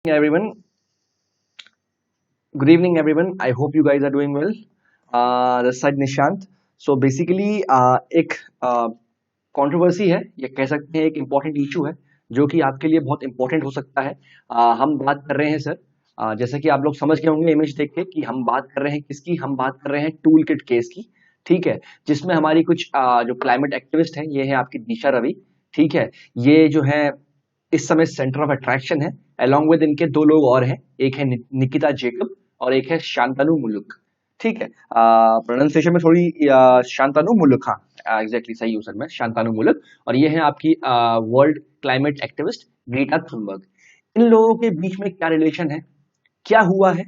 Everyone, good evening everyone. I hope you guys are doing well. This side Nishant. So basically एक controversy है, ये कह सकते हैं एक इम्पोर्टेंट इशू है जो कि आपके लिए बहुत इंपॉर्टेंट हो सकता है। हम बात कर रहे हैं सर, जैसे कि आप लोग समझ गए होंगे इमेज देख के कि हम बात कर रहे हैं किसकी, हम बात कर रहे हैं टूल किट केस की। ठीक है, जिसमें हमारी कुछ जो क्लाइमेट एक्टिविस्ट हैं, ये है आपकी दिशा रवि। ठीक है, ये जो है इस समय सेंटर ऑफ अट्रैक्शन है। अलोंग विद इनके दो लोग और हैं, एक है निकिता जेकब और एक है शांतनु मुलुक। ठीक है, प्रोनाउंसिएशन में थोड़ी शांतनु मुलुक, हाँ एग्जैक्टली सही हूँ सर मैं, शांतनु मुलुक। और ये है आपकी world climate activist Greta Thunberg. इन लोगों के बीच में क्या रिलेशन है, क्या हुआ है,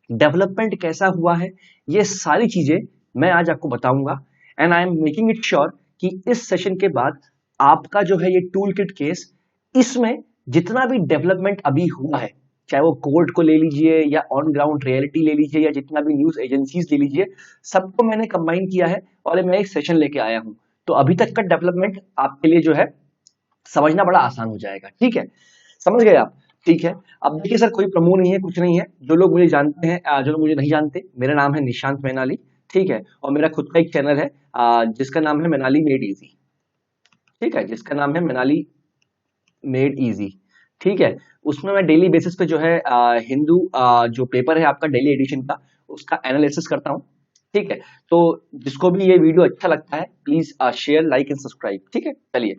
डेवलपमेंट कैसा हुआ है, ये सारी चीजें मैं आज आपको बताऊंगा। And I am making it sure कि इस सेशन के बाद आपका जो है ये टूल किट केस, इसमें जितना भी डेवलपमेंट अभी हुआ है, चाहे वो कोर्ट को ले लीजिए या ऑन ग्राउंड रियलिटी ले लीजिए या जितना भी न्यूज एजेंसीज ले लीजिए, सबको मैंने कंबाइन किया है और मैं एक सेशन लेके आया हूं। तो अभी तक का डेवलपमेंट आपके लिए जो है समझना बड़ा आसान हो जाएगा। ठीक है, समझ गए आप? ठीक है, अब देखिए सर, कोई प्रमो नहीं है, कुछ नहीं है। जो लोग मुझे जानते हैं, जो लोग मुझे नहीं जानते, मेरा नाम है निशांत मैनाली। ठीक है, और मेरा खुद का एक चैनल है जिसका नाम है मैनाली मेड इजी। ठीक है, जिसका नाम है मैनाली मेड इजी। ठीक है, उसमें मैं डेली बेसिस पे जो है हिंदू जो पेपर है आपका डेली एडिशन का, उसका एनालिसिस करता हूँ। ठीक है, तो जिसको भी ये वीडियो अच्छा लगता है please share, like and subscribe. ठीक है, चलिए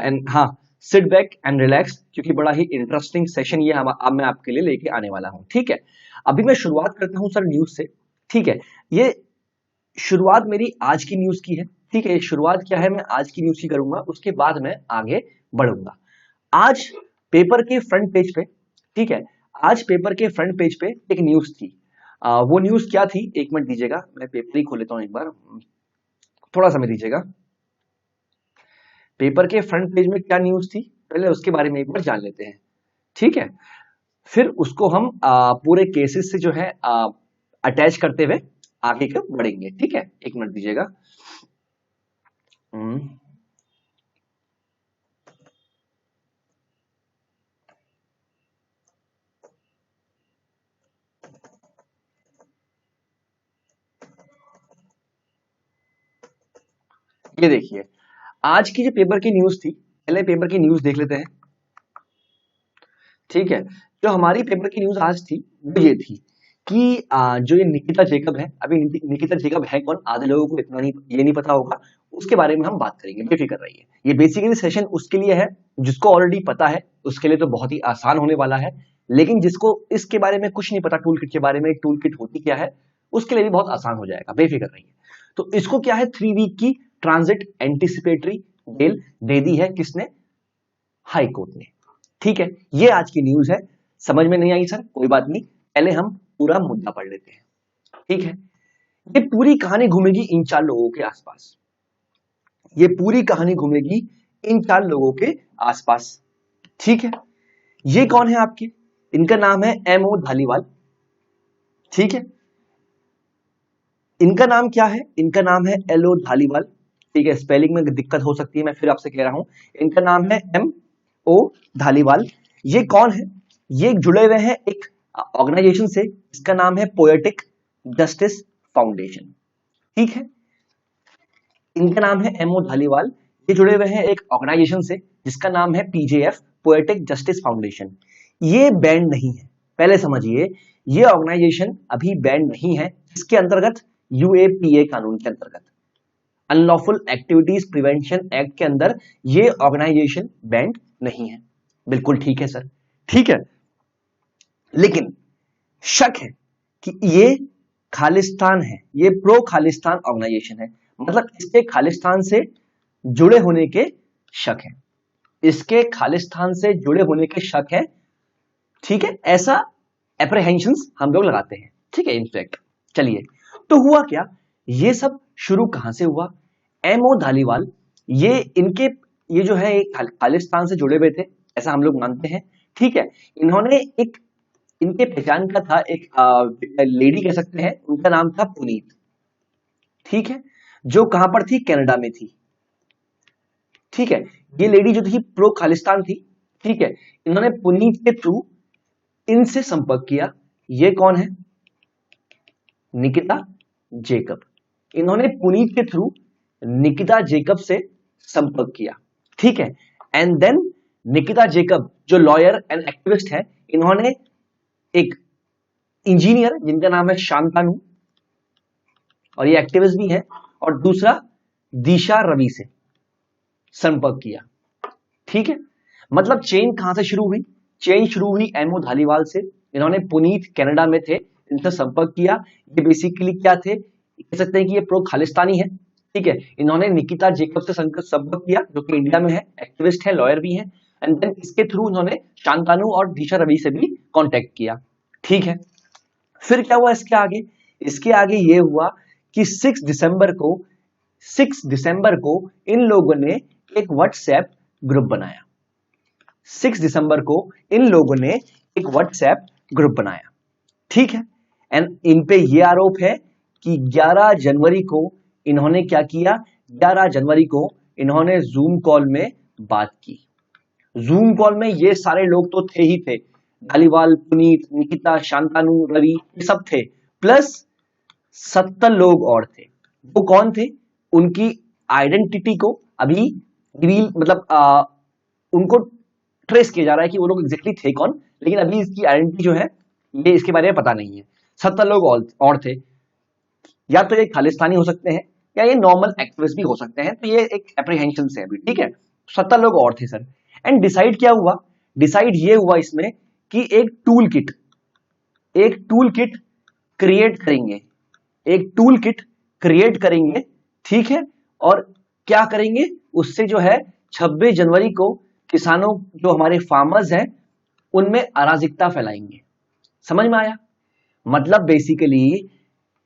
एंड हाँ, सिट बैक एंड रिलैक्स, क्योंकि बड़ा ही इंटरेस्टिंग सेशन ये अब मैं आपके लिए लेके आने वाला हूँ। ठीक है, अभी मैं शुरुआत करता हूँ सर न्यूज से। ठीक है, ये शुरुआत मेरी आज की न्यूज की है। ठीक है, शुरुआत क्या है, मैं आज की न्यूज की करूंगा, उसके बाद मैं आगे बढ़ूंगा। आज पेपर के फ्रंट पेज पे, ठीक है, आज पेपर के फ्रंट पेज पे एक न्यूज थी। वो न्यूज क्या थी, एक मिनट दीजिएगा, मैं पेपर ही खोल लेता हूं एक बार, थोड़ा समय दीजिएगा। पेपर के फ्रंट पेज में क्या न्यूज थी, पहले उसके बारे में एक बार जान लेते हैं। ठीक है, फिर उसको हम पूरे केसेस से जो है अटैच करते हुए आगे के बढ़ेंगे। ठीक है, एक मिनट दीजिएगा। ये देखिए, आज की जो पेपर की न्यूज थी, पहले पेपर की न्यूज देख लेते हैं। ठीक है, जो हमारी पेपर की न्यूज आज थी वो ये थी कि जो ये निकिता जेकब है, अभी निकिता जेकब है कौन, आधे लोगों को इतना नहीं, ये नहीं पता होगा, उसके बारे में हम बात करेंगे, बेफिक्र रहिए। ये बेसिकली सेशन उसके लिए है जिसको ऑलरेडी पता है, उसके लिए तो बहुत ही आसान होने वाला है। लेकिन जिसको इसके बारे में कुछ नहीं पता, टूल किट के बारे में, टूल किट होती क्या है, उसके लिए भी बहुत आसान हो जाएगा, बेफिक्र रहिए। तो इसको क्या है, 3 वीक की ट्रांजिट एंटिसिपेटरी बेल दे दी है, किसने, हाई कोर्ट ने। ठीक है, ये आज की न्यूज है। समझ में नहीं आई सर, कोई बात नहीं, पहले हम पूरा मुद्दा पढ़ लेते हैं। ठीक है, ये पूरी कहानी घूमेगी इन 4 लोगों के आसपास, ये पूरी कहानी घूमेगी इन 4 लोगों के आसपास। ठीक है, ये कौन है आपके, इनका नाम है एमओ धालीवाल। ठीक है, इनका नाम क्या है, इनका नाम है एलओ धालीवाल। ठीक है, स्पेलिंग में दिक्कत हो सकती है, मैं फिर आपसे कह रहा हूं, इनका नाम है एम ओ धालीवाल। ये कौन है, ये जुड़े हुए हैं एक ऑर्गेनाइजेशन से, इसका नाम है पोएटिक जस्टिस फाउंडेशन। ठीक है, इनका नाम है एमओ धालीवाल, ये जुड़े हुए हैं एक ऑर्गेनाइजेशन से जिसका नाम है पीजेएफ, पोएटिक जस्टिस फाउंडेशन। ये बैंड नहीं है, पहले समझिए, ये ऑर्गेनाइजेशन अभी बैंड नहीं है, इसके अंतर्गत यूएपीए कानून के अंतर्गत, अनलॉफुल एक्टिविटीज प्रिवेंशन एक्ट के अंदर ये ऑर्गेनाइजेशन बैंड नहीं है। बिल्कुल ठीक है सर, ठीक है, लेकिन शक है कि ये खालिस्तान है, ये प्रो खालिस्तान ऑर्गेनाइजेशन है, मतलब इसके खालिस्तान से जुड़े होने के शक है, इसके खालिस्तान से जुड़े होने के शक है। ठीक है, ऐसा एप्रीहेंशंस हम लोग लगाते हैं। ठीक है, इनफैक्ट चलिए, तो हुआ क्या, ये सब शुरू कहां से हुआ, एमओ धालीवाल, ये इनके, ये जो है खालिस्तान से जुड़े हुए थे, ऐसा हम लोग मानते हैं। ठीक है, इन्होंने एक, इनके पहचान का था एक लेडी कह सकते हैं, उनका नाम था पुनीत। ठीक है, जो कहां पर थी, कनाडा में थी। ठीक है, ये लेडी जो थी प्रो खालिस्तान थी। ठीक है, इन्होंने पुनीत के थ्रू इनसे संपर्क किया। ये कौन है? निकिता जेकब। इन्होंने पुनीत के थ्रू निकिता जेकब से संपर्क किया, ठीक है। एंड देन निकिता जेकब जो लॉयर एंड एक्टिविस्ट है, इन्होंने एक इंजीनियर जिनका नाम है शांतानु, और ये एक्टिविस्ट भी है, और दूसरा दिशा रवि से संपर्क किया, ठीक है। मतलब चेन कहां से शुरू हुई? चेन शुरू हुई एमओ धालीवाल से। इन्होंने पुनीत कनाडा में थे, इनसे संपर्क किया। ये बेसिकली क्या थे, कह सकते हैं कि ये प्रो खालिस्तानी है, ठीक है। इन्होंने निकिता जेकब से संपर्क किया जो कि इंडिया में है, एक्टिविस्ट है, लॉयर भी है। एंड देन इसके थ्रू उन्होंने शांतानु और दिशा रवि से भी कांटेक्ट किया, ठीक है। फिर क्या हुआ इसके आगे? इसके आगे ये हुआ कि 6 दिसंबर को इन लोगों ने एक व्हाट्सएप ग्रुप बनाया। 6 दिसंबर को इन लोगों ने एक व्हाट्सएप ग्रुप बनाया, ठीक है। एंड इन पे ये आरोप है कि 11 जनवरी को इन्होंने क्या किया? 11 जनवरी को इन्होंने जूम कॉल में बात की। जूम कॉल में ये सारे लोग तो थे ही थे, धालीवाल, पुनीत, निकिता, शांतानु, रवि, ये सब थे, प्लस 70 लोग और थे। वो कौन थे? उनकी आइडेंटिटी को अभी रिवील मतलब उनको ट्रेस किया जा रहा है कि वो लोग एग्जैक्टली थे कौन, लेकिन अभी इसकी आइडेंटिटी जो है ये इसके बारे में पता नहीं है। 70 लोग और थे, या तो ये खालिस्तानी हो सकते हैं या ये नॉर्मल एक्टिविस्ट भी हो सकते हैं, तो ये एक एप्रीहेंशन है अभी, ठीक है। 70 लोग और थे सर। एंड डिसाइड क्या हुआ? डिसाइड ये हुआ इसमें कि एक टूल किट क्रिएट करेंगे, एक टूल किट क्रिएट करेंगे, ठीक है। और क्या करेंगे उससे जो है 26 जनवरी को किसानों जो हमारे फार्मर्स हैं उनमें अराजकता फैलाएंगे। समझ में आया? मतलब बेसिकली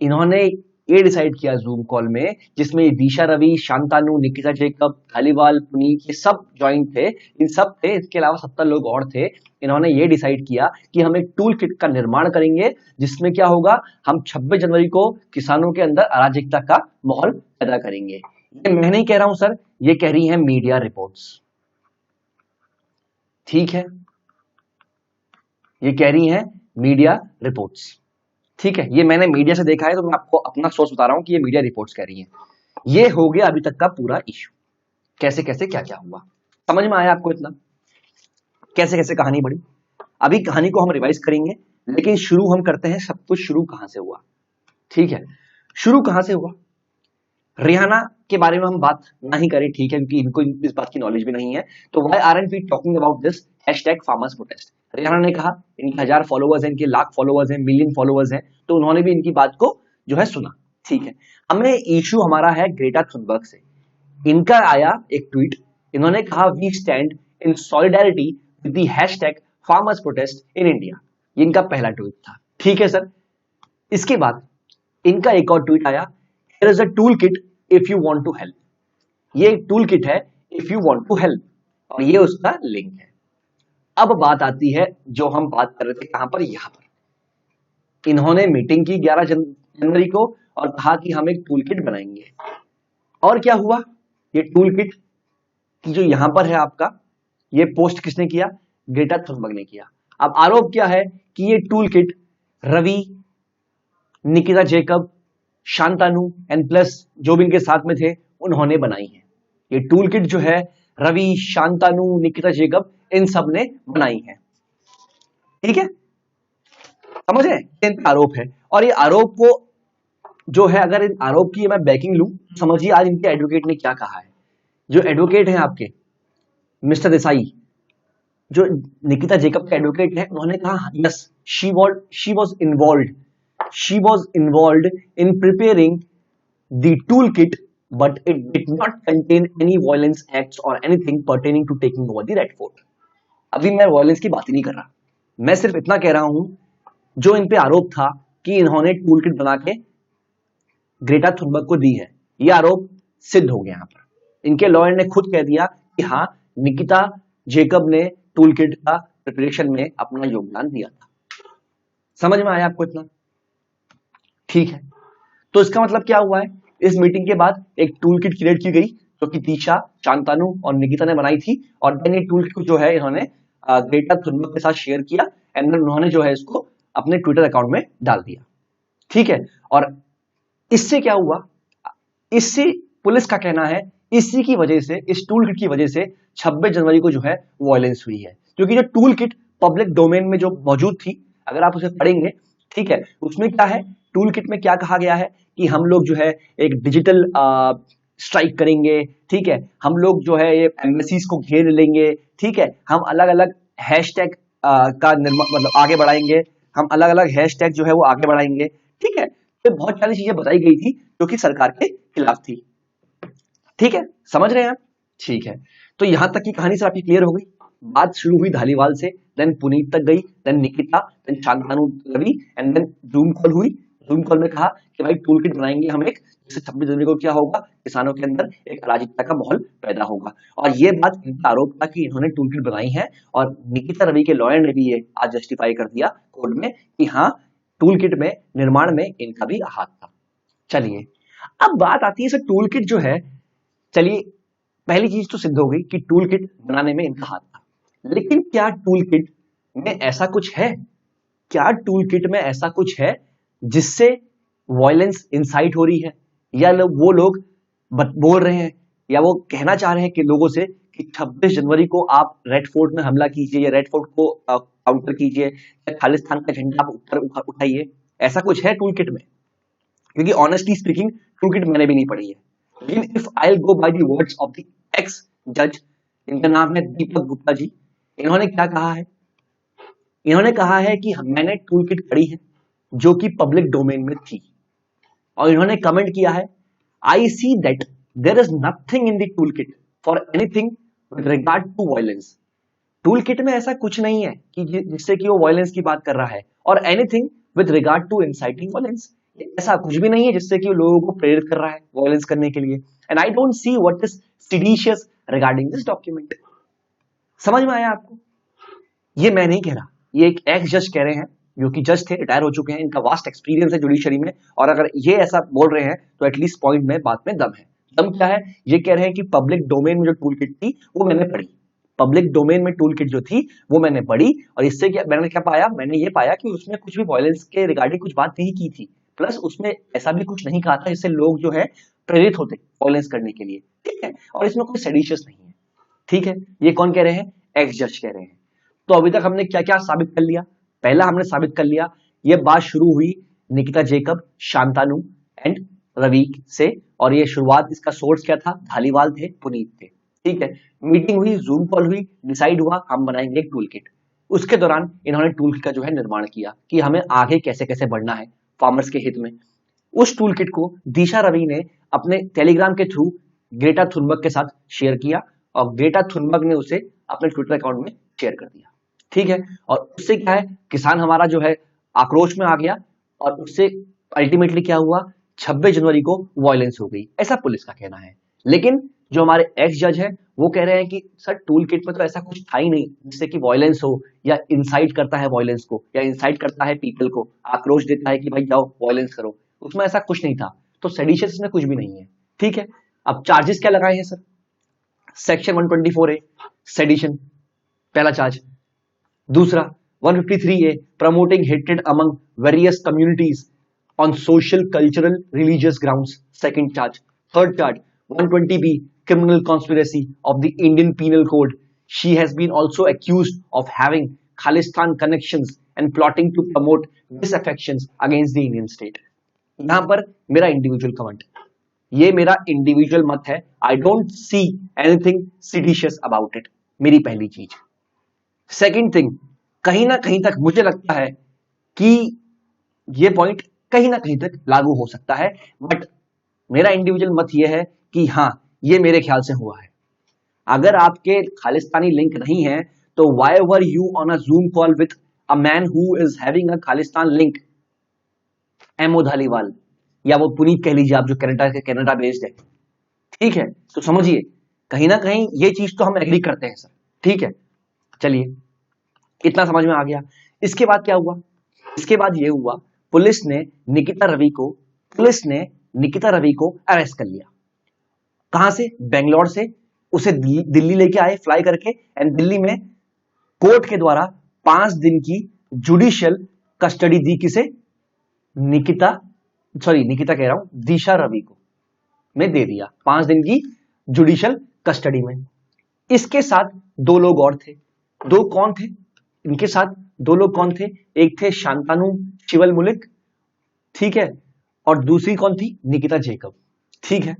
इन्होंने ये डिसाइड किया जूम कॉल में, जिसमें दिशा रवि, शांतानु, निकिता जेकब, धालीवाल, पुनीत, ये सब ज्वाइन थे, इन सब थे, इसके अलावा 70 लोग और थे। इन्होंने ये डिसाइड किया कि हम एक टूल किट का निर्माण करेंगे जिसमें क्या होगा, हम 26 जनवरी को किसानों के अंदर अराजकता का माहौल पैदा करेंगे। ये मैं नहीं कह रहा हूं सर, ये कह रही है मीडिया रिपोर्ट्स, ठीक है। ये कह रही है मीडिया रिपोर्ट्स, ठीक है। ये मैंने मीडिया से देखा है, तो मैं आपको अपना सोर्स बता रहा हूं कि ये मीडिया रिपोर्ट्स कह रही हैं। ये हो गया अभी तक का पूरा इश्यू, कैसे कैसे क्या क्या हुआ। समझ में आया आपको इतना? कैसे कैसे कहानी बढ़ी। अभी कहानी को हम रिवाइज करेंगे, लेकिन शुरू हम करते हैं, सब कुछ शुरू कहां से हुआ, ठीक है। शुरू कहां से हुआ? रिहाना के बारे में हम बात नहीं करें, ठीक है, क्योंकि इनको इस बात की नॉलेज भी नहीं है। तो why aren't we talking about this #farmers protest. Rihanna ने कहा, इनके 1000 फॉलोअर्स हैं, इनके लाख फॉलोअर्स हैं, मिलियन फॉलोअर्स हैं, तो उन्होंने भी इनकी बात को जो है सुना, ठीक है। हमें इशू हमारा है ग्रेटा थुनबर्ग से। इनका आया एक ट्वीट, इन्होंने कहा we stand in solidarity with the #farmers protest in India. ये इनका पहला ट्वीट था, ठीक है सर। इसके बाद इनका एक और ट्वीट आया, here is a tool kit if you want to help. ये एक टूल किट है if you want to help, और ये उसका लिंक है। अब बात आती है जो हम बात कर रहे थे, कहां पर? यहां पर इन्होंने मीटिंग की 11 जनवरी को और कहा कि हम एक टूल किट बनाएंगे। और क्या हुआ? ये टूल किट की जो यहां पर है आपका, ये पोस्ट किसने किया? ग्रेटा थुनबर्ग ने किया। अब आरोप क्या है कि ये tool kit Ravi, Nikita Jacob, Shantanu and plus जो भी इनके साथ में थे उन्होंने बनाई है। ये टूल किट जो है रवि, शांतानु, निकिता जेकब इन सब ने बनाई है, ठीक है। समझ रहे? इन आरोप है, और ये आरोप को जो है, अगर इन आरोप की मैं बैकिंग लूं, समझिए आज इनके एडवोकेट ने क्या कहा है। जो एडवोकेट हैं आपके मिस्टर देसाई, जो निकिता जेकब के एडवोकेट हैं, उन्होंने कहा yes she was involved in preparing the toolkit, but it did not contain any violence acts or anything pertaining to taking over the Red Fort. अभी मैं वायलेंस की बात ही नहीं कर रहा, मैं सिर्फ इतना कह रहा हूं, जो इन पे आरोप था कि इन्होंने टूल किट बना के ग्रेटा थुनबर्ग को दी है, ये आरोप सिद्ध हो गया। यहां पर इनके लॉयर ने खुद कह दिया कि हाँ, निकिता जेकब ने टूल किट का प्रिपरेशन में अपना योगदान दिया था। समझ में आया आपको इतना? ठीक है। तो इसका मतलब क्या हुआ है, इस मीटिंग के बाद एक टूल किट क्रिएट की गई जो कि दिशा, शांतानु और निकिता ने बनाई थी, और देन ये टूल किट जो है इन्होंने ग्रेटा थुनबर्ग के साथ शेयर किया, एंड उन्होंने जो है इसको अपने ट्विटर अकाउंट में डाल दिया। ठीक है, और इससे क्या हुआ, इससे पुलिस का कहना है इसी की वजह से, इस टूल किट की वजह से 26 जनवरी को जो है वायलेंस हुई है। क्योंकि जो टूल किट पब्लिक डोमेन में जो मौजूद थी, अगर आप उसे पढ़ेंगे, ठीक है, उसमें क्या है, टूल किट में क्या कहा गया है कि हम लोग जो है एक डिजिटल स्ट्राइक करेंगे, ठीक है, हम लोग जो है ये एम्बेसीज को घेर लेंगे, ठीक है, हम अलग अलग हैशटैग का निर्माण मतलब आगे बढ़ाएंगे, हम अलग अलग हैशटैग जो है वो आगे बढ़ाएंगे, ठीक है। तो बहुत सारी चीजें बताई गई थी जो कि सरकार के खिलाफ थी। ठीक है, समझ रहे हैं आप? ठीक है, तो यहां तक की कहानी सर आपकी क्लियर हो गई। बात शुरू हुई धालीवाल से, देन पुनीत तक गई, then Nikita, then Shantanu Ravi, and then zoom call हुई। जूम कॉल में कहा कि भाई टूल किट बनाएंगे हम एक, जिससे 26 जनवरी को क्या होगा, किसानों के अंदर एक अराजकता का माहौल पैदा होगा। और ये बात, इनका आरोप था कि इन्होंने टूल किट बनाई है, और निकिता रवि के लॉयर ने भी ये आज जस्टिफाई कर दिया कोर्ट में कि हाँ, टूल किट में निर्माण में इनका भी हाथ था। चलिए, अब बात आती है सर टूल किट जो है, चलिए पहली चीज तो सिद्ध हो गई कि टूल किट बनाने में इनका हाथ था, लेकिन क्या टूल किट में ऐसा कुछ है, क्या टूल किट में ऐसा कुछ है जिससे वायलेंस इंसाइट हो रही है, या वो लोग बोल रहे हैं, या वो कहना चाह रहे हैं कि लोगों से कि 26 जनवरी को आप रेड फोर्ट में हमला कीजिए, या रेड फोर्ट को काउंटर कीजिए, या खालिस्तान का झंडा आप ऊपर उठाइए, ऐसा कुछ है टूल किट में? क्योंकि ऑनेस्टली स्पीकिंग टूल किट मैंने भी नहीं पढ़ी है, लेकिन if I go by the words of the x जज, इनका नाम है दीपक गुप्ता जी, इन्होंने क्या कहा है, इन्होंने कहा है कि मैंने टूल किट पढ़ी है जो कि पब्लिक डोमेन में थी, और इन्होंने कमेंट किया है, I see that there is nothing in the tool kit for anything with regard to violence. Tool kit में ऐसा कुछ नहीं है कि जिससे कि वो वायलेंस की बात कर रहा है, और anything with regard to inciting violence, ऐसा कुछ भी नहीं है जिससे कि लोगों को प्रेरित कर रहा है वायलेंस करने के लिए। And I don't see what is seditious regarding this document. समझ में आया आपको? ये मैं नहीं कह रहा, ये एक एक्स जज कह रहे हैं, जो कि जज थे, रिटायर हो चुके हैं, इनका वास्ट एक्सपीरियंस है जुडिशरी में, और अगर ये ऐसा बोल रहे हैं तो एटलीस्ट पॉइंट में बात में दम है। दम क्या है? ये कह रहे हैं कि पब्लिक डोमेन में जो टूल किट थी वो मैंने पढ़ी, पब्लिक डोमेन में टूल किट जो थी वो मैंने पढ़ी, और इससे क्या मैंने क्या पाया, मैंने ये पाया कि उसमें कुछ भी वायलेंस के रिगार्डिंग कुछ बात नहीं की थी, प्लस उसमें ऐसा भी कुछ नहीं कहा था जिससे लोग जो है प्रेरित होते वायलेंस करने के लिए, ठीक है, और इसमें कोई सेडिशियस नहीं है। ठीक है, ये कौन कह रहे हैं? एक्स जज कह रहे हैं। तो अभी तक हमने क्या क्या साबित कर लिया? पहला हमने साबित कर लिया, ये बात शुरू हुई निकिता जेकब, शांतानु एंड रवि से, और ये शुरुआत, इसका सोर्स क्या था? धालीवाल थे, पुनीत थे। ठीक है, मीटिंग हुई, जूम कॉल हुई, डिसाइड हुआ हम बनाएंगे एक टूल किट। उसके दौरान इन्होंने टूल किट का जो है निर्माण किया कि हमें आगे कैसे कैसे बढ़ना है फार्मर्स के हित में। उस टूल किट को दिशा रवि ने अपने टेलीग्राम के थ्रू ग्रेटा थुनबर्ग के साथ शेयर किया, और ग्रेटा थुनबर्ग ने उसे अपने ट्विटर अकाउंट में शेयर कर दिया। ठीक है, और उससे क्या है, किसान हमारा जो है आक्रोश में आ गया, और उससे अल्टीमेटली क्या हुआ, 26 जनवरी को वायलेंस हो गई, ऐसा पुलिस का कहना है। लेकिन जो हमारे एक्स जज है वो कह रहे हैं कि सर टूल किट में तो ऐसा कुछ था ही नहीं जिससे कि वायलेंस हो, या इंसाइट करता है वायलेंस को, या इंसाइट करता है पीपल को, आक्रोश देता है कि भाई जाओ वायलेंस करो, उसमें ऐसा कुछ नहीं था, तो सेडिशियस में कुछ भी नहीं है। ठीक है, अब चार्जेस क्या लगाए हैं सर? सेक्शन 124A सेडिशन, पहला चार्ज। दूसरा 153A promoting hatred among various communities on social cultural religious grounds, second charge. Third charge 120B criminal conspiracy of the Indian Penal Code. She has been also accused of having Khalistan connections and plotting to promote disaffections against the Indian state. यहां पर मेरा individual comment, ये मेरा individual मत है, I don't see anything seditious about it, मेरी पहली चीज। सेकंड थिंग, कहीं ना कहीं तक मुझे लगता है कि ये पॉइंट कहीं ना कहीं तक लागू हो सकता है, बट मेरा इंडिविजुअल मत ये है कि हाँ, ये मेरे ख्याल से हुआ है। अगर आपके खालिस्तानी लिंक नहीं है तो why were you on a zoom call with a man who is having a Khalistan link, MO Dhaliwal, या वो पुनीत कह लीजिए आप, जो कनाडा बेस्ड है। ठीक है, तो समझिए कहीं ना कहीं ये चीज तो हम एग्री करते हैं सर। ठीक है, चलिए इतना समझ में आ गया। इसके बाद क्या हुआ? इसके बाद ये हुआ, पुलिस ने निकिता रवि को अरेस्ट कर लिया। कहां से? बेंगलोर से। उसे दिल्ली लेके आए फ्लाई करके, एंड दिल्ली में कोर्ट के द्वारा 5 दिन की जुडिशियल कस्टडी दी किसे? निकिता कह रहा हूं, दिशा रवि को मैं दे दिया 5 दिन की जुडिशियल कस्टडी में। इसके साथ 2 लोग और थे। 2 कौन थे इनके साथ? 2 लोग कौन थे? एक थे शांतानु शिवलमुलिक, ठीक है, और दूसरी कौन थी? निकिता जेकब, ठीक है।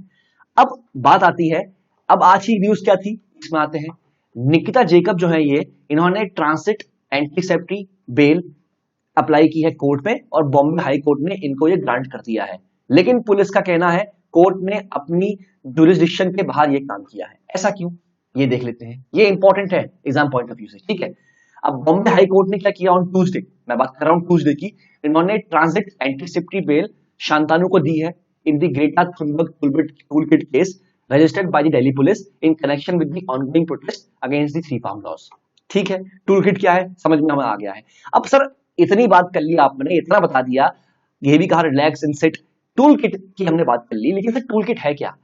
अब बात आती है, अब आज की न्यूज क्या थी इसमें आते हैं। निकिता जेकब जो है ये, इन्होंने ट्रांसिट एंटीसेप्टी बेल अप्लाई की है कोर्ट में और बॉम्बे हाई कोर्ट ने इनको ये ग्रांट कर दिया है। लेकिन पुलिस का कहना है कोर्ट ने अपनी जुरिस्डिक्शन के बाहर ये काम किया है। ऐसा क्यों, ये देख लेते हैं, ये इंपॉर्टेंट है एग्जाम पॉइंट ऑफ व्यू से, ठीक है। अब बॉम्बे हाई कोर्ट ने क्या किया ऑन ट्यूसडे, मैं बात कर रहा हूं ट्यूसडे की, इन्होंने ट्रांजिट एंटीसिपेटरी बेल शांतानु को दी है in the Greta Thunberg toolkit case registered by the Delhi police in connection with the ongoing protest against the 3 farm laws, ठीक है। टूलकिट क्या है समझ में हमें आ गया है। अब सर इतनी बात कर ली आपने, इतना बता दिया, ये भी कहा रिलैक्स एंड सिट, टूलकिट की हमने बात कर ली, लेकिन सर टूलकिट है क्या?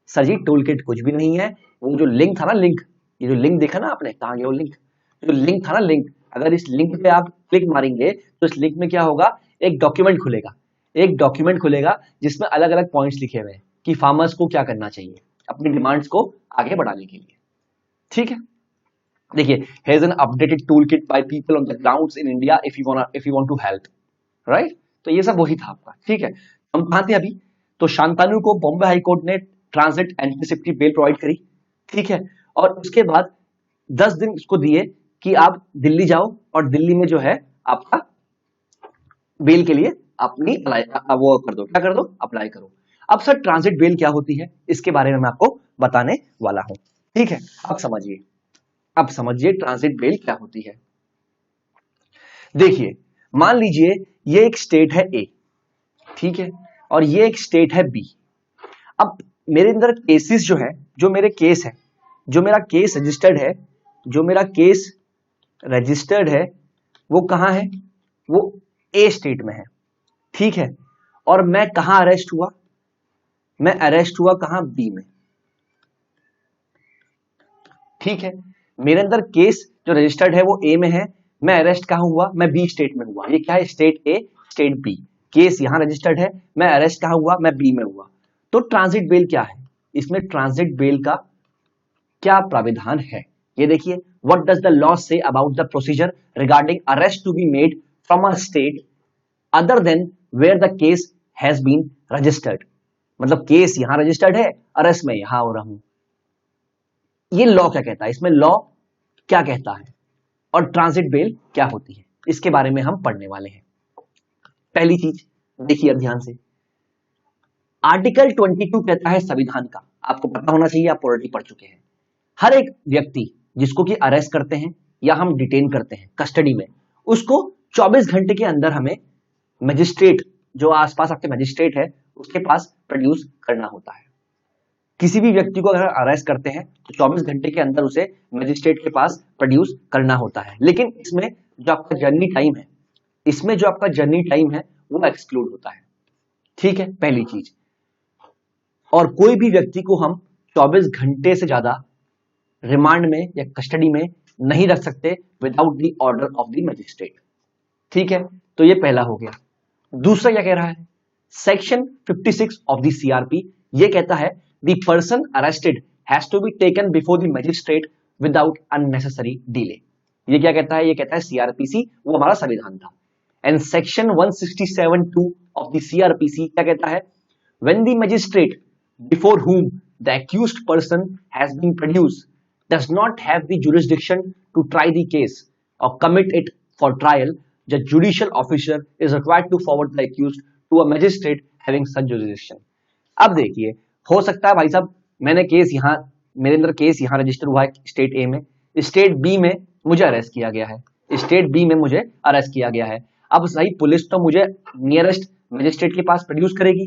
सर जी टूलकिट कुछ भी नहीं है, वो जो लिंक था ना, लिंक, ये जो लिंक देखा ना आपने, कहां गया वो लिंक, जो लिंक था ना, लिंक, अगर इस लिंक पे आप क्लिक मारेंगे तो इस लिंक में क्या होगा, एक डॉक्यूमेंट खुलेगा, एक डॉक्यूमेंट खुलेगा जिसमें अलग अलग पॉइंट्स लिखे हुए हैं कि फार्मर्स को क्या करना चाहिए अपनी डिमांड्स को आगे बढ़ाने के लिए, ठीक है। देखिए, here's an updated toolkit by people on the grounds in India if you want to help, right? तो ये सब वही था आपका, ठीक है। हम कहां थे अभी? तो शांतानु को बॉम्बे हाई कोर्ट ने ट्रांजिट एंटीसिपेटरी बेल प्रोवाइड करी, ठीक है, और उसके बाद 10 दिन उसको दिए कि आप दिल्ली जाओ और दिल्ली में जो है आपका बेल के लिए अपनी वो कर दो, क्या कर दो, अप्लाई करो। अब सर ट्रांजिट बेल क्या होती है इसके बारे में मैं आपको बताने वाला हूं, ठीक है। अब समझिए ट्रांजिट बेल क्या होती है। देखिए, मान लीजिए ये एक स्टेट है ए, ठीक है, और ये एक स्टेट है बी। अब मेरे अंदर केसेस जो है, जो मेरे केस है, जो मेरा केस रजिस्टर्ड है, जो मेरा केस रजिस्टर्ड है वो कहां है? वो ए स्टेट में है, ठीक है। और मैं कहां अरेस्ट हुआ? मैं अरेस्ट हुआ कहां? बी में, ठीक है। मेरे अंदर केस जो रजिस्टर्ड है वो ए में है, मैं अरेस्ट कहां हुआ? मैं बी स्टेट में हुआ। ये क्या है? State A state B, case यहां रजिस्टर्ड है, मैं अरेस्ट कहां हुआ? मैं बी में हुआ। तो ट्रांजिट बेल क्या है? इसमें ट्रांजिट बेल का क्या प्राविधान है ये देखिए। What does the law say about the procedure regarding arrest to be made from a state other than where the case has been registered. मतलब केस यहां रजिस्टर्ड है, अरेस्ट में यहां हो रहा हूं। ये लॉ क्या कहता है, इसमें लॉ क्या कहता है और ट्रांजिट बेल क्या होती है, इसके बारे में हम पढ़ने वाले हैं। पहली चीज देखिए अब ध्यान से, आर्टिकल 22 कहता है संविधान का, आपको पता होना चाहिए, आप ऑलरेडी पढ़ चुके हैं। हर एक व्यक्ति जिसको कि अरेस्ट करते हैं या हम डिटेन करते हैं कस्टडी में, उसको 24 घंटे के अंदर हमें मजिस्ट्रेट, जो आसपास आपके मजिस्ट्रेट है, उसके पास प्रोड्यूस करना होता है। किसी भी व्यक्ति को अगर अरेस्ट करते हैं तो 24 घंटे के अंदर उसे मजिस्ट्रेट के पास प्रोड्यूस करना होता है। लेकिन इसमें जो आपका जर्नी टाइम है, इसमें जो आपका जर्नी टाइम है वो एक्सक्लूड होता है, ठीक है, पहली चीज। और कोई भी व्यक्ति को हम 24 घंटे से ज्यादा रिमांड में या कस्टडी में नहीं रख सकते without the order of the magistrate, ठीक है। तो ये पहला हो गया। दूसरा क्या कह रहा है, सेक्शन 56 ऑफ द सीआरपी, ये कहता है the person arrested has to be taken before the magistrate without unnecessary delay। ये क्या कहता है? ये कहता है सीआरपीसी, वो हमारा संविधान था। And section 167(2) of the CrPC क्या कहता है? when the magistrate before whom the accused person has been produced does not have the jurisdiction to try the case or commit it for trial, the judicial officer is required to forward the accused to a magistrate having such jurisdiction। अब देखिए, हो सकता है भाई साहब मैंने case यहां, मेरे अंदर केस यहां रजिस्टर हुआ है स्टेट ए में, स्टेट बी में मुझे अरेस्ट किया गया है, स्टेट बी में मुझे अरेस्ट किया गया है। अब सही पुलिस तो मुझे नियरेस्ट मजिस्ट्रेट के पास प्रोड्यूस करेगी,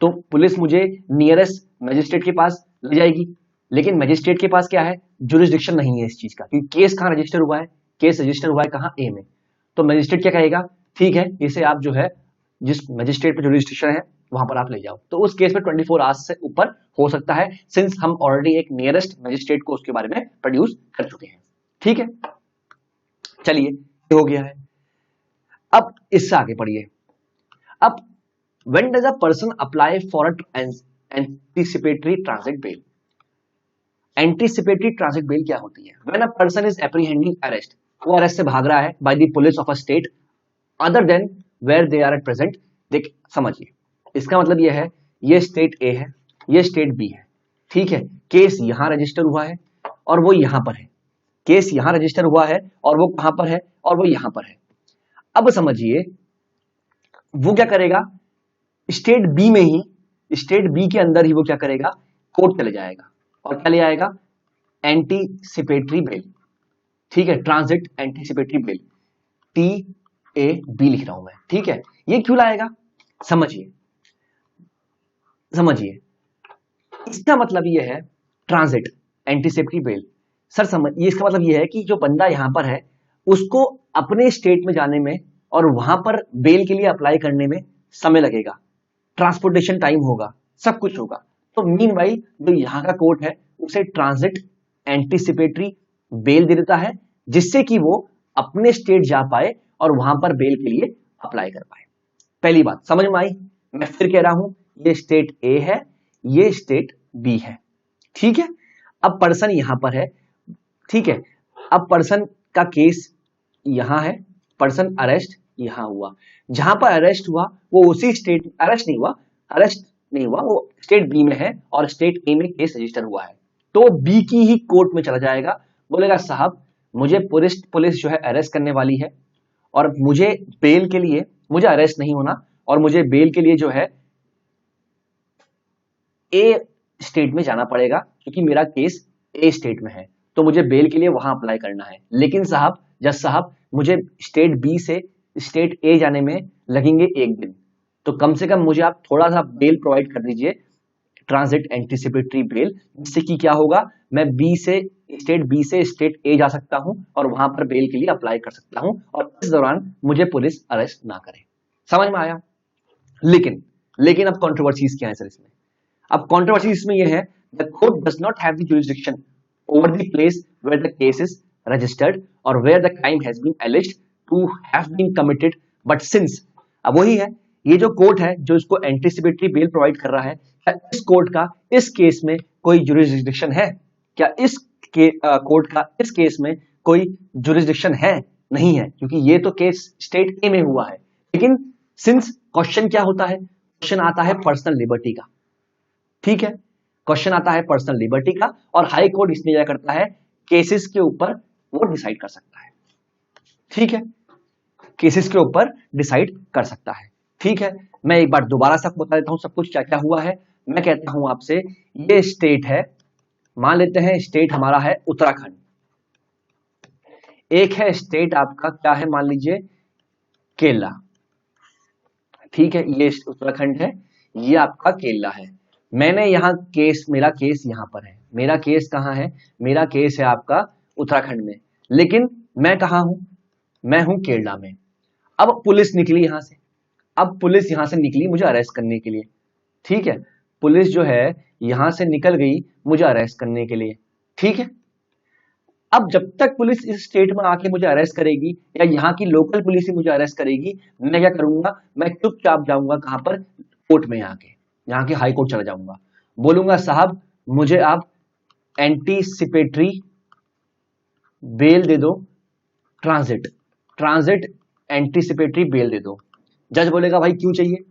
तो पुलिस मुझे नियरेस्ट मजिस्ट्रेट के पास ले जाएगी, लेकिन मजिस्ट्रेट के पास क्या है? जुरिस्डिक्शन नहीं है इस चीज का, क्योंकि केस कहां रजिस्टर हुआ है? केस रजिस्टर हुआ है कहां? ए में। तो मजिस्ट्रेट क्या कहेगा? ठीक है, इसे आप जो है जिस मजिस्ट्रेट पर जुरिस्डिक्शन है वहां पर आप ले जाओ। तो उस केस में 24 आवर्स से ऊपर हो सकता है, सिंस हम ऑलरेडी एक नियरेस्ट मजिस्ट्रेट को उसके बारे में प्रोड्यूस कर चुके हैं, ठीक है। चलिए, ये हो गया है। अब इससे आगे पढ़िए। अब when does a person apply for anticipatory transit bail. Anticipatory transit bail क्या होती है? When a person is apprehending arrest, वो अरेस्ट से भाग रहा है by the police of a state other than where they are at present. देख समझिए, इसका मतलब यह है, ये स्टेट ए है, ये स्टेट बी है, ठीक है। केस यहां रजिस्टर हुआ है और वो यहां पर है, केस यहां रजिस्टर हुआ है और वो कहां पर है, और वो यहां पर है। अब समझिए वो क्या करेगा, स्टेट बी में ही, स्टेट बी के अंदर ही वो क्या करेगा, कोर्ट चले जाएगा और क्या ले आएगा, एंटीसिपेटरी बेल, ठीक है, transit anticipatory bail, T A B लिख रहा हूं मैं, ठीक है। ये क्यों लाएगा, समझिए समझिए, इसका मतलब ये है ट्रांजिट एंटीसिपेटरी बेल। सर समझ, ये इसका मतलब ये है कि जो बंदा यहां पर है उसको अपने स्टेट में जाने में और वहां पर बेल के लिए अप्लाई करने में समय लगेगा, ट्रांसपोर्टेशन टाइम होगा, सब कुछ होगा। तो मीनवाइल जो यहाँ का कोर्ट है उसे ट्रांजिट एंटीसिपेटरी बेल दे देता है, जिससे कि वो अपने स्टेट जा पाए और वहां पर बेल के लिए अप्लाई कर पाए। पहली बात समझ में आई? मैं फिर कह रहा हूं, ये स्टेट ए है, ये स्टेट बी है, ठीक है। अब पर्सन यहां पर है, ठीक है। अब पर्सन का केस यहां है, पर्सन अरेस्ट यहां हुआ, जहां पर अरेस्ट हुआ वो उसी स्टेट, अरेस्ट नहीं हुआ, वो स्टेट बी में है और स्टेट ए में केस रजिस्टर हुआ है। तो बी की ही कोर्ट में चला जाएगा, बोलेगा साहब मुझे पुलिस जो है अरेस्ट करने वाली है और मुझे बेल के लिए, मुझे अरेस्ट नहीं होना और मुझे बेल के लिए जो है ए स्टेट में जाना पड़ेगा क्योंकि मेरा केस ए स्टेट में है, तो मुझे बेल के लिए वहां अप्लाई करना है। लेकिन साहब, जज साहब, मुझे स्टेट बी से स्टेट ए जाने में लगेंगे 1 दिन, तो कम से कम मुझे आप थोड़ा सा बेल प्रोवाइड कर दीजिए, ट्रांजिट एंटीसिपेटरी बेल, जिससे कि क्या होगा, मैं स्टेट बी से स्टेट ए जा सकता हूं और वहां पर बेल के लिए अप्लाई कर सकता हूं और इस दौरान मुझे पुलिस अरेस्ट ना करे। समझ में आया? लेकिन अब कंट्रोवर्सीज क्या है सर इसमें? अब कंट्रोवर्सी इसमें यह है, the court does not have the jurisdiction over the place where the case is registered और where the crime has been alleged to have been committed, but since, अब वही है, ये जो कोर्ट है जो इसको एंटीसिपेटरी बेल प्रोवाइड कर रहा है, क्या इस कोर्ट का इस केस में कोई जुरिसडिक्शन है? क्या इस कोर्ट का इस केस में कोई जुरिसडिक्शन है? नहीं है, क्योंकि ये तो केस स्टेट ए में हुआ है। लेकिन सिंस क्वेश्चन क्या होता है, क्वेश्चन आता है पर्सनल लिबर्टी का, ठीक है, क्वेश्चन आता है पर्सनल लिबर्टी का और हाई कोर्ट इसमें क्या करता है, केसेस के ऊपर वो डिसाइड कर सकता है, ठीक है, केसेस के ऊपर डिसाइड कर सकता है, ठीक है। मैं एक बार दोबारा से आपको बता देता हूं सब कुछ क्या क्या हुआ है। मैं कहता हूं आपसे, ये स्टेट है, मान लेते हैं स्टेट हमारा है उत्तराखंड, एक है स्टेट आपका क्या है, मान लीजिए केरला, ठीक है, ये उत्तराखंड है, ये आपका केरला है। मैंने यहां केस, मेरा केस यहां पर है, मेरा केस कहां है, मेरा केस है आपका उत्तराखंड में, लेकिन मैं कहां हूं, मैं हूं केरला में। अब पुलिस निकली यहां से, अब पुलिस यहां से निकली मुझे अरेस्ट करने के लिए, ठीक है, पुलिस जो है यहां से निकल गई मुझे अरेस्ट करने के लिए, ठीक है। अब जब तक पुलिस इस स्टेट में आके मुझे अरेस्ट करेगी या यहाँ की लोकल पुलिस ही मुझे अरेस्ट करेगी, मैं क्या करूंगा, मैं चुपचाप जाऊंगा कहां पर, कोर्ट में, यहाँ के हाई कोर्ट चला जाऊंगा, बोलूंगा साहब मुझे आप एंटीसिपेटरी बेल दे दो, ट्रांजिट एंटीसिपेटरी बेल दे दो। जज बोलेगा भाई क्यों चाहिए,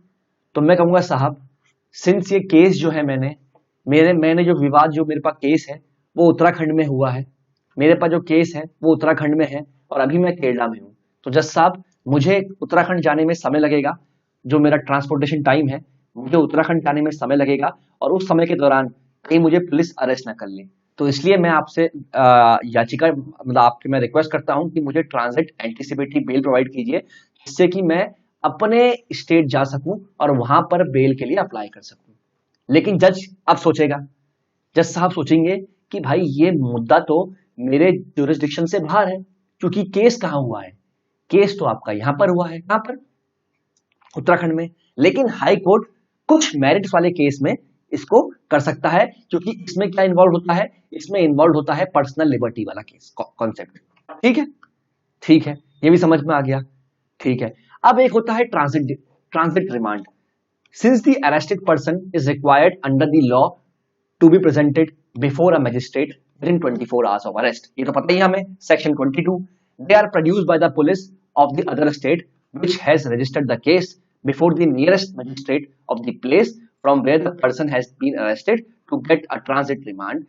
तो मैं कहूंगा साहब सिंस ये केस जो है मैंने जो विवाद, जो मेरे पास केस है वो उत्तराखंड में हुआ है, मेरे पास जो केस है वो उत्तराखंड में है और अभी मैं केरला में हूं, तो जज साहब मुझे उत्तराखंड जाने में समय लगेगा, जो मेरा ट्रांसपोर्टेशन टाइम है मुझे उत्तराखंड जाने में समय लगेगा और उस समय के दौरान कहीं मुझे पुलिस अरेस्ट ना कर ले, तो इसलिए मैं आपसे याचिका, मतलब आपके मैं रिक्वेस्ट करता हूं कि मुझे ट्रांजिट एंटीसिपेटरी बेल प्रोवाइड कीजिए, जिससे कि मैं अपने स्टेट जा सकूं और वहां पर बेल के लिए अप्लाई कर सकूं। लेकिन जज अब सोचेगा, जज साहब सोचेंगे कि भाई ये मुद्दा तो मेरे ज्यूरिसडिक्शन से बाहर है, क्योंकि केस कहां हुआ है, केस तो आपका यहां पर हुआ है, कहां पर, उत्तराखंड में। लेकिन हाई कोर्ट कुछ मेरिट्स वाले केस में इसको कर सकता है, क्योंकि इसमें क्या इन्वॉल्व होता है, इसमें इन्वॉल्व होता है पर्सनल लिबर्टी वाला केस कॉन्सेप्ट, ठीक है, ठीक है, ये भी समझ में आ गया, ठीक है। अब एक होता है transit remand. Since the arrested person is required under the law to be presented before a magistrate within 24 hours of arrest, ये तो पता ही हमें, section 22, they are produced by the police of the other state which has registered the case before the nearest magistrate of the place from where the person has been arrested to get a transit remand।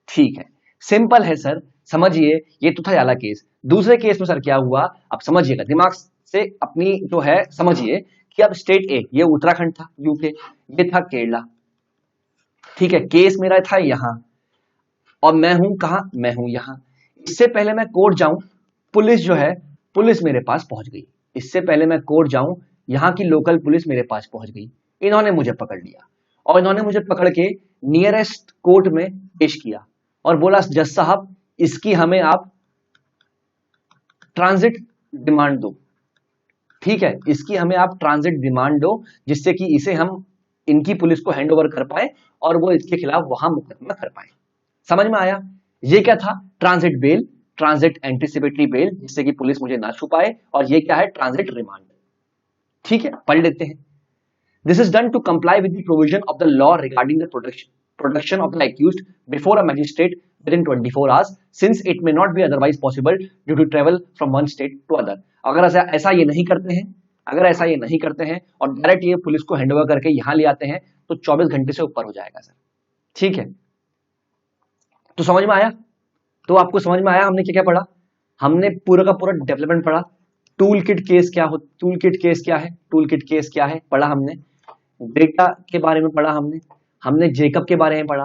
ठीक है, simple है sir, समझिए, ये तो था वाला case. दूसरे case में सर क्या हुआ, अब समझिएगा, दिमाग से अपनी जो है समझिए कि अब स्टेट ए, ये उत्तराखंड था यूके, ये था केरला, ठीक है, केस मेरा था यहां और मैं हूं कहां, मैं हूं यहां। इससे पहले मैं कोर्ट जाऊं, पुलिस जो है, पुलिस मेरे पास पहुंच गई। इससे पहले मैं कोर्ट जाऊं, यहां की लोकल पुलिस मेरे पास पहुंच गई, इन्होंने मुझे पकड़ लिया और इन्होंने मुझे पकड़ के नियरेस्ट कोर्ट में पेश किया और बोला जज साहब इसकी हमें आप ट्रांजिट डिमांड दो, ठीक है, इसकी हमें आप ट्रांजिट डिमांड दो जिससे कि इसे हम इनकी पुलिस को हैंड ओवर कर पाए और वो इसके खिलाफ वहां मुकदमा कर पाए। समझ में आया? ये क्या था, transit bail, transit anticipatory bail, जिससे कि पुलिस मुझे ना छुपाए, और ये क्या है, ट्रांजिट रिमांड। ठीक है, पढ़ लेते हैं। This is done to comply with the provision of the law regarding the protection of the accused before a magistrate within 24 hours since it may not be otherwise possible due to travel from one state to other. अगर ऐसा ये नहीं करते हैं, अगर ऐसा ये नहीं करते हैं और डायरेक्ट ये पुलिस को हैंड ओवर करके यहां ले आते हैं तो 24 घंटे से ऊपर हो जाएगा सर। ठीक है, तो समझ में आया? तो आपको समझ में आया हमने क्या क्या पढ़ा? हमने पूरा का पूरा डेवलपमेंट पढ़ा। टूल किट केस क्या हो, टूल किट केस क्या है, टूल किट केस क्या है पढ़ा हमने, डेटा के बारे में पढ़ा हमने जेकब के बारे में पढ़ा,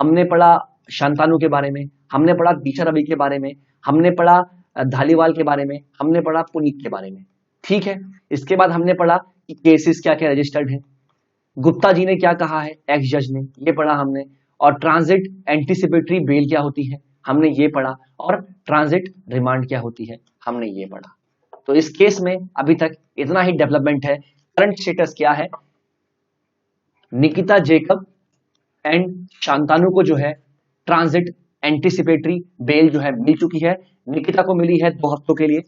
हमने पढ़ा शांतानु के बारे में, हमने पढ़ा दिशा रवि के बारे में, हमने पढ़ा धालीवाल के बारे में, हमने पढ़ा पुनीत के बारे में। ठीक है, इसके बाद हमने पढ़ा कि केसेस क्या क्या रजिस्टर्ड है, गुप्ता जी ने क्या कहा है एक्स जज ने, ये पढ़ा हमने, और ट्रांजिट एंटीसिपेटरी बेल क्या होती है हमने ये पढ़ा, और ट्रांजिट रिमांड क्या होती है हमने ये पढ़ा। तो इस केस में अभी तक इतना ही डेवलपमेंट है। करंट स्टेटस क्या है, निकिता जेकब एंड शांतानु को जो है ट्रांजिट एंटीसिपेटरी बेल जो है मिल चुकी है। निकिता को मिली है 2 हफ्तों के लिए,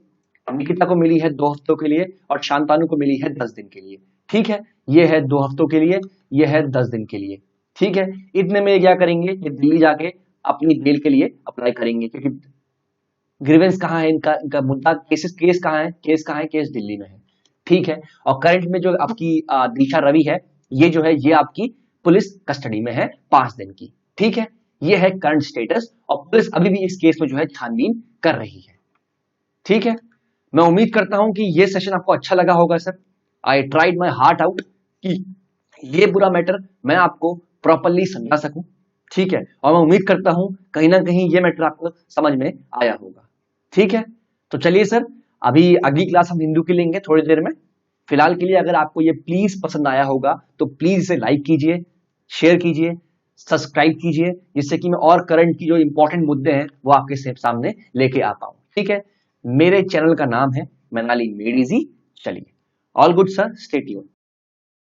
निकिता को मिली है 2 हफ्तों के लिए, और शांतानु को मिली है 10 दिन के लिए। ठीक है, ये है 2 हफ्तों के लिए, ये है 10 दिन के लिए। ठीक है, इतने में क्या करेंगे, ये दिल्ली जाके अपनी बेल के लिए अप्लाई करेंगे, क्योंकि ग्रीवेंस कहाँ है इनका मुद्दा, केस कहाँ है, केस दिल्ली में है। ठीक है, और करंट में जो आपकी दिशा रवि है, ये जो है ये आपकी पुलिस कस्टडी में है 5 दिन की। ठीक है, ये है करंट स्टेटस, और पुलिस अभी भी इस केस में जो है छानबीन कर रही है। ठीक है, मैं उम्मीद करता हूं कि ये सेशन आपको अच्छा लगा होगा sir. I tried my heart out कि ये पूरा मैटर मैं आपको प्रॉपरली समझा सकूं। ठीक है, और मैं उम्मीद करता हूं कहीं ना कहीं ये मैटर आपको समझ में आया होगा। ठीक है, तो चलिए सर, अभी अगली क्लास हम हिंदू की लेंगे थोड़ी देर में। फिलहाल के लिए अगर आपको ये प्लीज पसंद आया होगा तो प्लीज इसे लाइक कीजिए, शेयर कीजिए, सब्सक्राइब कीजिए, जिससे कि मैं और करंट की जो इंपॉर्टेंट मुद्दे हैं वो आपके सामने लेके आ पाऊं। ठीक है, मेरे चैनल का नाम है मनाली मेड इजी। चलिए, all good sir, stay tuned.